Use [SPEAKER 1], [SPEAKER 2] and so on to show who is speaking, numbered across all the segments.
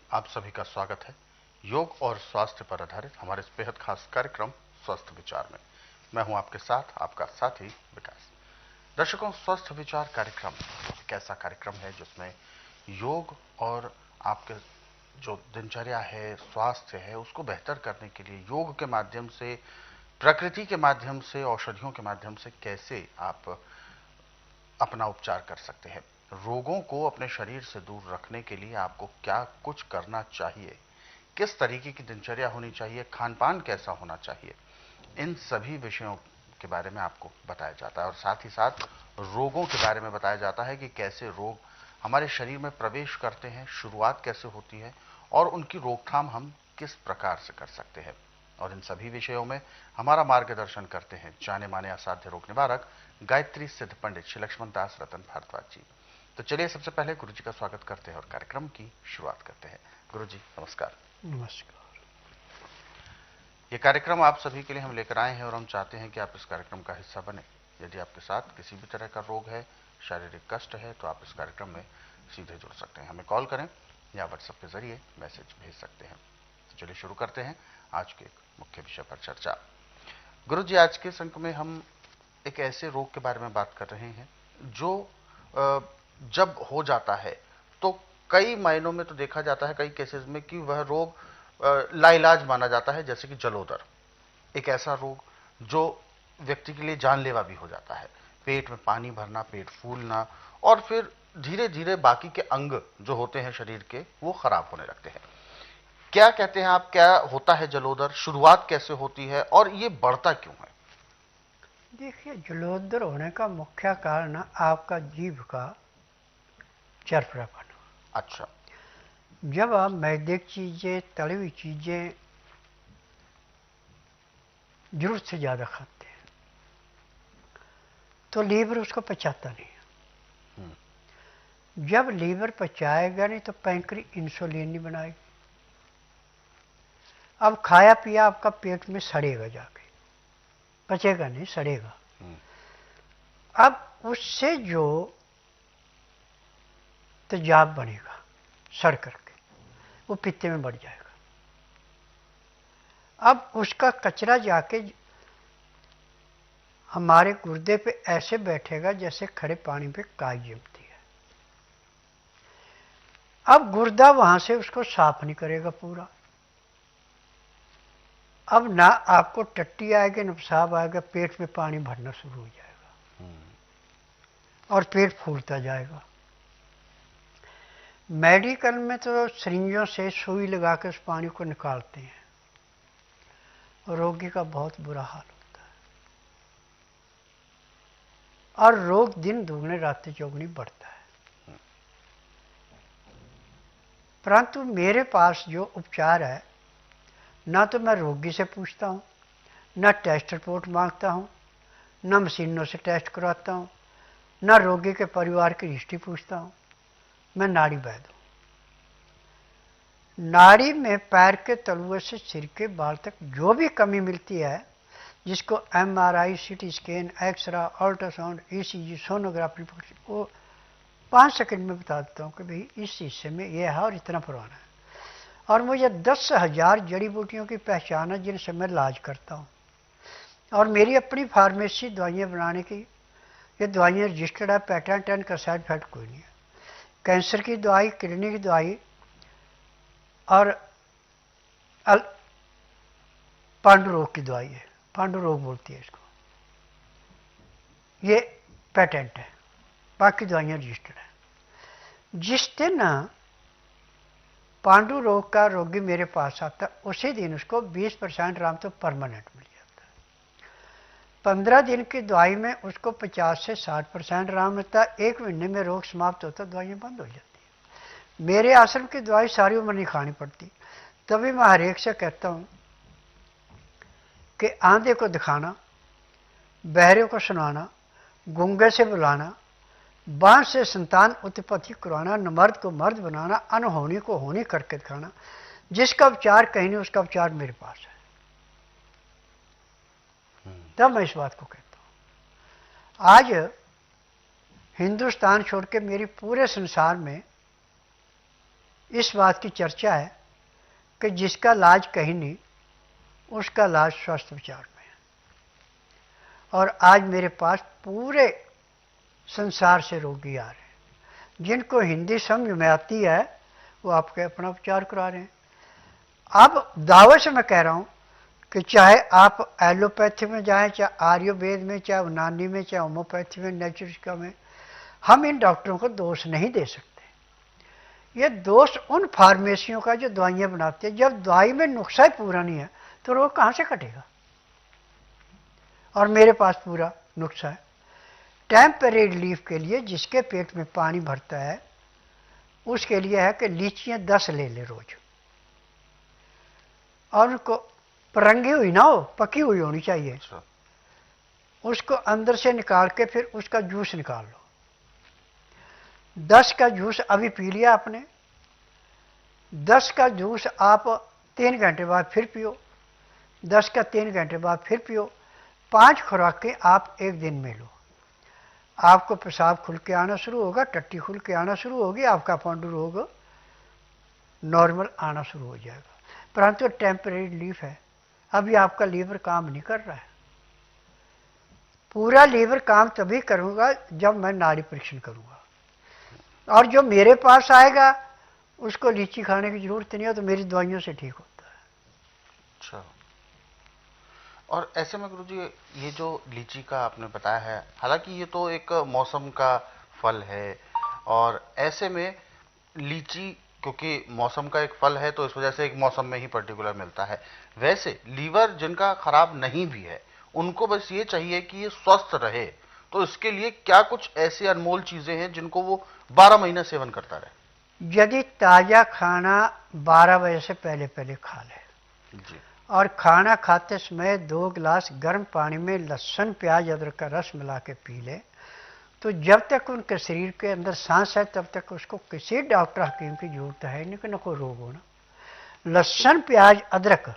[SPEAKER 1] आप सभी का स्वागत है योग और स्वास्थ्य पर आधारित हमारे इस बेहद खास कार्यक्रम स्वस्थ विचार में। मैं हूं आपके साथ आपका साथी विकास। दर्शकों, स्वस्थ विचार कार्यक्रम एक ऐसा कार्यक्रम है जिसमें योग और आपके जो दिनचर्या है, स्वास्थ्य है, उसको बेहतर करने के लिए योग के माध्यम से, प्रकृति के माध्यम से, औषधियों के माध्यम से कैसे आप अपना उपचार कर सकते हैं। रोगों को अपने शरीर से दूर रखने के लिए आपको क्या कुछ करना चाहिए, किस तरीके की दिनचर्या होनी चाहिए, खान पान कैसा होना चाहिए, इन सभी विषयों के बारे में आपको बताया जाता है। और साथ ही साथ रोगों के बारे में बताया जाता है कि कैसे रोग हमारे शरीर में प्रवेश करते हैं, शुरुआत कैसे होती है और उनकी रोकथाम हम किस प्रकार से कर सकते हैं। और इन सभी विषयों में हमारा मार्गदर्शन करते हैं जाने माने असाध्य रोग निवारक गायत्री सिद्ध पंडित श्री लक्ष्मण दास रतन भारद्वाज जी। तो चलिए सबसे पहले गुरु जी का स्वागत करते हैं और कार्यक्रम की शुरुआत करते हैं। गुरु जी नमस्कार।
[SPEAKER 2] नमस्कार।
[SPEAKER 1] ये कार्यक्रम आप सभी के लिए हम लेकर आए हैं और हम चाहते हैं कि आप इस कार्यक्रम का हिस्सा बने। यदि आपके साथ किसी भी तरह का रोग है, शारीरिक कष्ट है, तो आप इस कार्यक्रम में सीधे जुड़ सकते हैं। हमें कॉल करें या व्हाट्सएप के जरिए मैसेज भेज सकते हैं। तो चलिए शुरू करते हैं आज के मुख्य विषय पर चर्चा। गुरु जी, आज के इस अंक में हम एक ऐसे रोग के बारे में बात कर रहे हैं जो जब हो जाता है तो कई मायनों में तो देखा जाता है, कई केसेस में, कि वह रोग लाइलाज माना जाता है, जैसे कि जलोदर। एक ऐसा रोग जो व्यक्ति के लिए जानलेवा भी हो जाता है। पेट में पानी भरना, पेट फूलना और फिर धीरे धीरे बाकी के अंग जो होते हैं शरीर के वो खराब होने लगते हैं। क्या कहते हैं आप, क्या होता है जलोदर, शुरुआत कैसे होती है और ये बढ़ता क्यों है?
[SPEAKER 2] देखिए, जलोदर होने का मुख्य कारण आपका जीभ का चरफरापन।
[SPEAKER 1] अच्छा।
[SPEAKER 2] जब आप मैदे की चीज़ें, तली हुई चीज़ें जरूरत से ज़्यादा खाते हैं तो लीवर उसको पचाता नहीं। जब लीवर पचाएगा नहीं तो पैंक्री इंसुलिन नहीं बनाएगी। अब खाया पिया आपका पेट में सड़ेगा, जाके पचेगा नहीं, सड़ेगा। अब उससे जो तेजाब बनेगा सड़ करके वो पित्ते में बढ़ जाएगा। अब उसका कचरा जाके हमारे गुर्दे पे ऐसे बैठेगा जैसे खड़े पानी पे काई जमती है। अब गुर्दा वहां से उसको साफ नहीं करेगा पूरा। अब ना आपको टट्टी आएगी ना पेशाब आएगा, पेट में पानी भरना शुरू हो जाएगा और पेट फूलता जाएगा। मेडिकल में तो सिरिंजों से सुई लगा के उस पानी को निकालते हैं, रोगी का बहुत बुरा हाल होता है और रोग दिन दुगने रात चौगुनी बढ़ता है। परंतु मेरे पास जो उपचार है, ना तो मैं रोगी से पूछता हूँ, ना टेस्ट रिपोर्ट मांगता हूँ, ना मशीनों से टेस्ट करवाता हूँ, ना रोगी के परिवार की हिस्ट्री पूछता हूँ। मैं नाड़ी वैद हूँ। नाड़ी में पैर के तलुए से सिर के बाल तक जो भी कमी मिलती है, जिसको MRI, CT scan, X ray, ultrasound, ECG, sonography, वो 5 सेकंड में बता देता हूँ कि भाई इस हिस्से में यह है और इतना पुराना है। और मुझे 10,000 जड़ी बूटियों की पहचान है जिनसे मैं इलाज करता हूँ। और मेरी अपनी फार्मेसी दवाइयाँ बनाने की, ये दवाइयाँ रजिस्टर्ड है, पेटेंट है, इनका साइड इफेक्ट कोई नहीं है। कैंसर की दवाई, किडनी की दवाई और पांडु रोग की दवाई है, पांडु रोग बोलती है इसको, ये पेटेंट है। बाकी दवाइयाँ रजिस्टर्ड है। जिस दिन पांडु रोग का रोगी मेरे पास आता है, उसी दिन उसको 20% आराम तो परमानेंट मिल जाता है। 15 दिन की दवाई में उसको 50 से 60% आराम मिलता है। 1 महीने में रोग समाप्त होता है, दवाइयाँ बंद हो जाती है। मेरे आश्रम की दवाई सारी उम्र नहीं खानी पड़ती। तभी मैं हर एक से कहता हूँ कि आंधे को दिखाना, बहरे को सुनाना, गूंगे से बुलाना, बांस से संतान उत्पत्ति करवाना, न मर्द को मर्द बनाना, अनहोनी को होनी करके दिखाना, जिसका उपचार कहीं नहीं उसका उपचार मेरे पास है। तब मैं इस बात को कहता हूं। आज हिंदुस्तान छोड़ के मेरी पूरे संसार में इस बात की चर्चा है कि जिसका इलाज कहीं नहीं, उसका इलाज स्वास्थ्य विचार में है। और आज मेरे पास पूरे संसार से रोगी आ रहे हैं। जिनको हिंदी समझ में आती है वो आपके अपना उपचार करा रहे हैं। अब दावे से मैं कह रहा हूं कि चाहे आप एलोपैथी में जाएं, चाहे आयुर्वेद में, चाहे यूनानी में, चाहे होम्योपैथी में, नेचुरिस्टिका में, हम इन डॉक्टरों को दोष नहीं दे सकते। ये दोष उन फार्मेसियों का जो दवाइयां बनाते हैं। जब दवाई में नुस्खा ही पूरा नहीं है तो रोग कहां से कटेगा? और मेरे पास पूरा नुस्खा है। टेम्परेरी रिलीफ के लिए जिसके पेट में पानी भरता है उसके लिए है कि लीचियां 10 ले ले रोज, और उनको परंगी हुई ना हो, पकी हुई होनी चाहिए।
[SPEAKER 1] अच्छा।
[SPEAKER 2] उसको अंदर से निकाल के फिर उसका जूस निकाल लो। 10 का जूस अभी पी लिया आपने, 10 का जूस आप 3 घंटे बाद फिर पियो, 10 का 3 घंटे बाद फिर पियो। 5 खुराकें आप एक दिन में लो। आपको पेशाब खुल के आना शुरू होगा, टट्टी खुल के आना शुरू होगी, आपका पांडु रोग नॉर्मल आना शुरू हो जाएगा। परंतु टेम्परेरी रिलीफ है। अभी आपका लीवर काम नहीं कर रहा है। पूरा लीवर काम तभी करूंगा जब मैं नाड़ी परीक्षण करूंगा। और जो मेरे पास आएगा उसको लीची खाने की जरूरत नहीं है, तो मेरी दवाइयों से ठीक होता है।
[SPEAKER 1] अच्छा। और ऐसे में गुरुजी, ये जो लीची का आपने बताया है, हालांकि ये तो एक मौसम का फल है, और ऐसे में लीची क्योंकि मौसम का एक फल है तो इस वजह से एक मौसम में ही पर्टिकुलर मिलता है। वैसे लीवर जिनका खराब नहीं भी है उनको बस ये चाहिए कि ये स्वस्थ रहे, तो इसके लिए क्या कुछ ऐसी अनमोल चीजें हैं जिनको वो 12 महीने सेवन करता रहे?
[SPEAKER 2] यदि ताजा खाना 12 बजे से पहले पहले खा ले
[SPEAKER 1] जी।
[SPEAKER 2] और खाना खाते समय 2 गिलास गर्म पानी में लहसुन प्याज अदरक का रस मिला के पी ले, तो जब तक उनके शरीर के अंदर सांस है तब तक उसको किसी डॉक्टर हकीम की जरूरत है नहीं कि न कोई रोग होना। लहसुन प्याज अदरक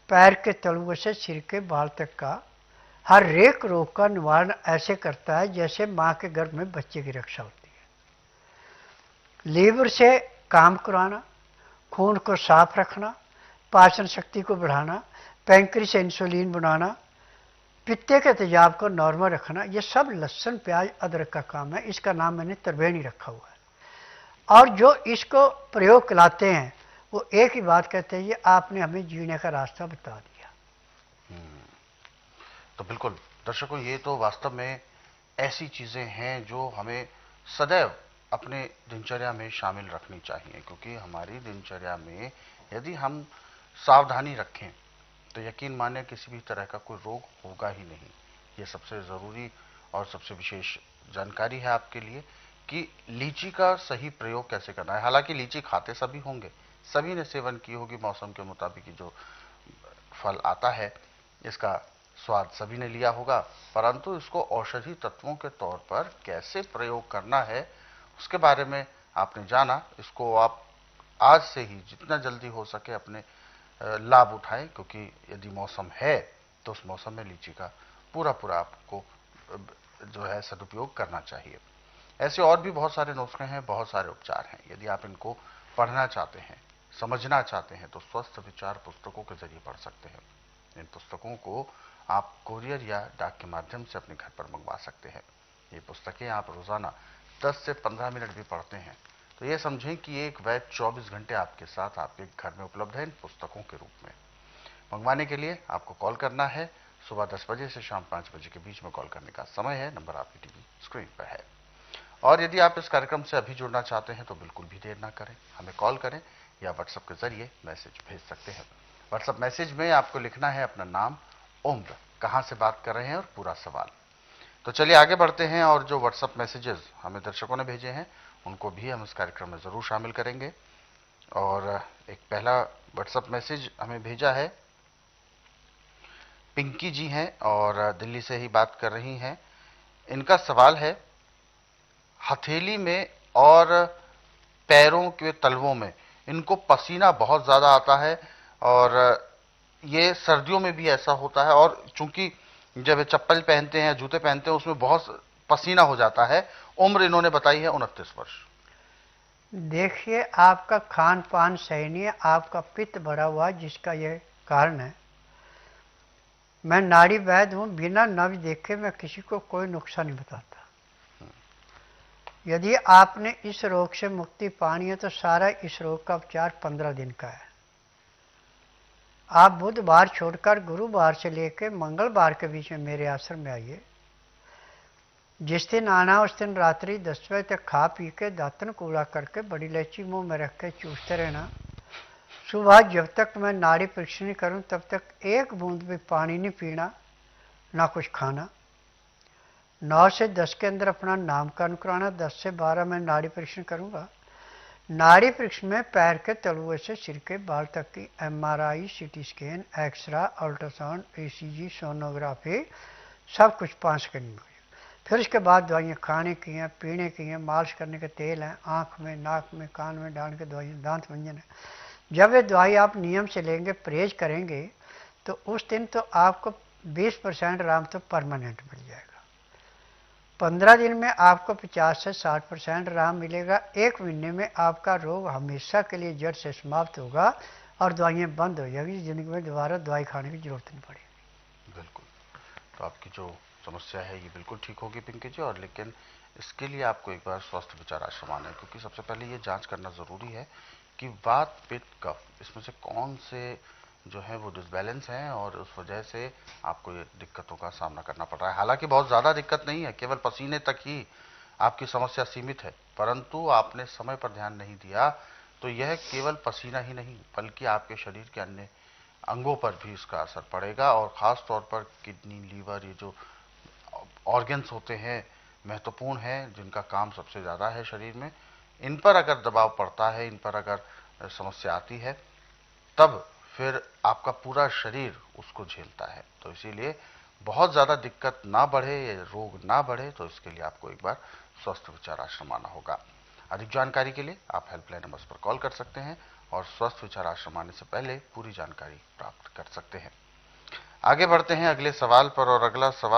[SPEAKER 2] पैर के तलुए से सिर के बाल तक का हर एक रोग का निवारण ऐसे करता है जैसे मां के गर्भ में बच्चे की रक्षा होती है। लीवर से काम कराना, खून को साफ रखना, पाचन शक्ति को बढ़ाना, पैंक्रियास से इंसुलिन बनाना, पित्ते के तेजाब को नॉर्मल रखना, ये सब लहसुन प्याज अदरक का काम है। इसका नाम मैंने त्रिवेणी रखा हुआ है। और जो इसको प्रयोग कराते हैं वो एक ही बात कहते हैं, ये आपने हमें जीने का रास्ता बता दिया।
[SPEAKER 1] तो बिल्कुल दर्शकों, ये तो वास्तव में ऐसी चीजें हैं जो हमें सदैव अपने दिनचर्या में शामिल रखनी चाहिए, क्योंकि हमारी दिनचर्या में यदि हम सावधानी रखें तो यकीन माने किसी भी तरह का कोई रोग होगा ही नहीं। ये सबसे ज़रूरी और सबसे विशेष जानकारी है आपके लिए कि लीची का सही प्रयोग कैसे करना है। हालांकि लीची खाते सभी होंगे, सभी ने सेवन की होगी, मौसम के मुताबिक जो फल आता है इसका स्वाद सभी ने लिया होगा, परंतु इसको औषधि तत्वों के तौर पर कैसे प्रयोग करना है उसके बारे में आपने जाना। इसको आप आज से ही जितना जल्दी हो सके अपने लाभ उठाएं, क्योंकि यदि मौसम है तो उस मौसम में लीची का पूरा आपको जो है सदुपयोग करना चाहिए। ऐसे और भी बहुत सारे नुस्खे हैं, बहुत सारे उपचार हैं। यदि आप इनको पढ़ना चाहते हैं, समझना चाहते हैं तो स्वस्थ विचार पुस्तकों के जरिए पढ़ सकते हैं। इन पुस्तकों को आप कोरियर या डाक के माध्यम से अपने घर पर मंगवा सकते हैं। ये पुस्तकें आप रोजाना 10 से 15 मिनट भी पढ़ते हैं तो ये समझें कि एक वैद 24 घंटे आपके साथ आपके घर में उपलब्ध है इन पुस्तकों के रूप में। मंगवाने के लिए आपको कॉल करना है। सुबह 10 बजे से शाम 5 बजे के बीच में कॉल करने का समय है। नंबर आपकी टीवी स्क्रीन पर है। और यदि आप इस कार्यक्रम से अभी जुड़ना चाहते हैं तो बिल्कुल भी देर ना करें, हमें कॉल करें या व्हाट्सएप के जरिए मैसेज भेज सकते हैं। व्हाट्सएप मैसेज में आपको लिखना है अपना नाम, उम्र, कहां से बात कर रहे हैं और पूरा सवाल। तो चलिए आगे बढ़ते हैं और जो व्हाट्सएप मैसेजेस हमें दर्शकों ने भेजे हैं उनको भी हम इस कार्यक्रम में जरूर शामिल करेंगे। और एक पहला व्हाट्सएप मैसेज हमें भेजा है, पिंकी जी हैं और दिल्ली से ही बात कर रही हैं। इनका सवाल है, हथेली में और पैरों के तलवों में इनको पसीना बहुत ज्यादा आता है और ये सर्दियों में भी ऐसा होता है, और चूंकि जब चप्पल पहनते हैं, जूते पहनते हैं, उसमें बहुत पसीना हो जाता है। उम्र इन्होंने बताई है 29 वर्ष।
[SPEAKER 2] देखिए, आपका खान पान सही नहीं है, आपका पित्त बढ़ा हुआ जिसका ये कारण है। मैं नाड़ी वैद्य हूँ, बिना नब्ज देखे मैं किसी को कोई नुस्खा नहीं बताता। यदि आपने इस रोग से मुक्ति पानी है तो सारा इस रोग का उपचार 15 दिन का है। आप बुधवार छोड़कर गुरुवार से लेकर मंगलवार के बीच में मेरे आश्रम में आइए। जिस दिन आना उस दिन रात्रि 10 बजे तक खा पी के दातन कूड़ा करके बड़ी इलायची मुंह में रख के चूसते रहना। सुबह जब तक मैं नाड़ी परीक्षण नहीं करूं तब तक एक बूंद भी पानी नहीं पीना, ना कुछ खाना। 9 से 10 के अंदर अपना नामकरण कराना। 10 से 12 मैं नाड़ी परीक्षण करूंगा। नाड़ी परीक्षण में पैर के तलुए से सिर के बाल तक की MRI, CT scan, X ray, ultrasound, ECG, sonography सब कुछ 5 सेकंड में। फिर उसके बाद दवाइयाँ खाने की हैं, पीने की हैं, मालिश करने के तेल हैं, आँख में, नाक में, कान में डालने के दवाइयाँ, दांत मंजन है। जब ये दवाई आप नियम से लेंगे, परहेज करेंगे, तो उस दिन तो आपको 20% आराम तो परमानेंट मिल जाएगा। 15 दिन में आपको 50 से 60% आराम मिलेगा। 1 महीने में आपका रोग हमेशा के लिए जड़ से समाप्त होगा और दवाइयाँ बंद हो जाएगी। जिंदगी में दोबारा दवाई खाने की जरूरत नहीं पड़ेगी।
[SPEAKER 1] बिल्कुल। तो आपकी जो समस्या है ये बिल्कुल ठीक होगी पिंकी जी, और लेकिन इसके लिए आपको एक बार स्वास्थ्य विचार आश्रम आना है, क्योंकि सबसे पहले ये जांच करना ज़रूरी है कि वात, पित्त, कफ इसमें से कौन से जो है वो डिसबैलेंस हैं और उस वजह से आपको ये दिक्कतों का सामना करना पड़ रहा है। हालांकि बहुत ज़्यादा दिक्कत नहीं है, केवल पसीने तक ही आपकी समस्या सीमित है, परंतु आपने समय पर ध्यान नहीं दिया तो यह केवल पसीना ही नहीं बल्कि आपके शरीर के अन्य अंगों पर भी इसका असर पड़ेगा, और ख़ास तौर पर किडनी, लीवर, ये जो ऑर्गन्स होते हैं महत्वपूर्ण हैं, जिनका काम सबसे ज़्यादा है शरीर में, इन पर अगर दबाव पड़ता है, इन पर अगर समस्या आती है, तब फिर आपका पूरा शरीर उसको झेलता है। तो इसीलिए बहुत ज़्यादा दिक्कत ना बढ़े, या रोग ना बढ़े, तो इसके लिए आपको एक बार स्वस्थ विचार आश्रम आना होगा। अधिक जानकारी के लिए आप हेल्पलाइन नंबर पर कॉल कर सकते हैं और स्वस्थ विचार आश्रम आने से पहले पूरी जानकारी प्राप्त कर सकते हैं। आगे बढ़ते हैं अगले सवाल पर, और अगला सवाल